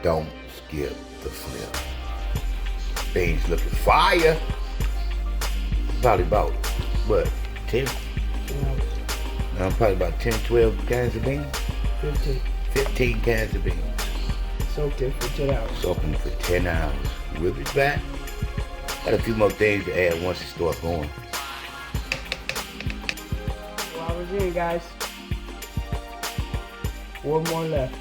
don't skip the flip. Things looking fire. Probably about, what, 10? No, probably about 10, 12 cans of beans. 15. 15 cans of beans. Soaked in for 10 hours. Soak them for 10 hours. We'll be back. Got a few more things to add once it starts going. 4 hours in, guys. 4 more left.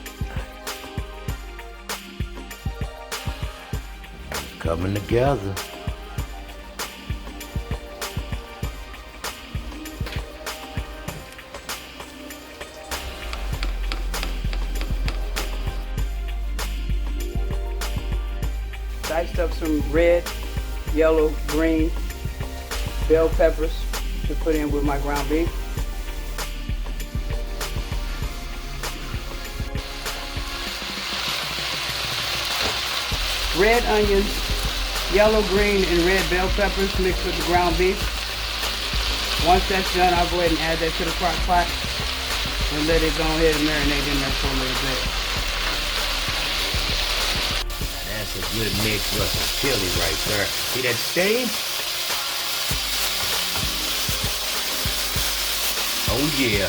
It's coming together. Diced up some red, yellow, green bell peppers to put in with my ground beef. Red onions, yellow, green, and red bell peppers mixed with the ground beef. Once that's done, I'll go ahead and add that to the crock pot and let it go ahead and marinate in there for a little bit. That's a good mix of chili right there. See that stain? Oh yeah.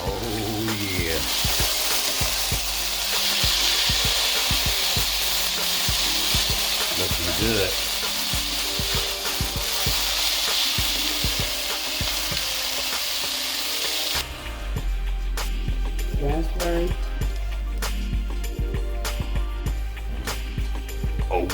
Oh yeah. Looking good. Transferring. Oh yeah.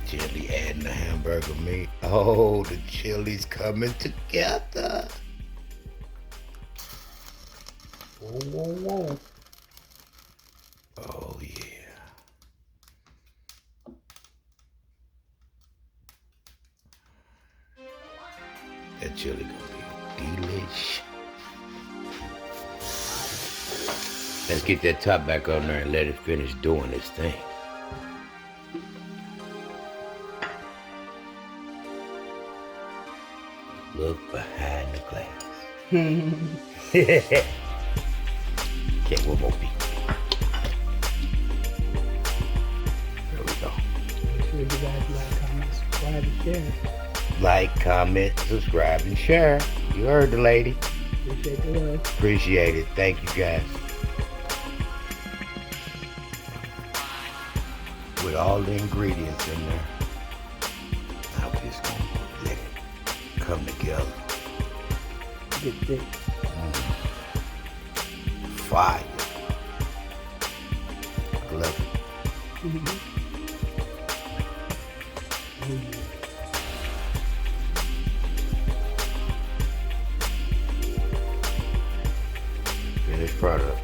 Chili adding the hamburger meat. Oh, the chili's coming together. Whoa, whoa, whoa. Oh yeah. That chili gonna be delish. Let's get that top back on there and let it finish doing its thing. Look behind the glass. Okay, one more beat. There we go. Make sure you guys like, comment, subscribe, and share. Like, comment, subscribe, and share. You heard the lady. Appreciate the love. Appreciate it. Thank you guys. With all the ingredients in there. Now we're just gonna let it come together. Get thick. Fire. I love it. Oh, yeah. Finished product.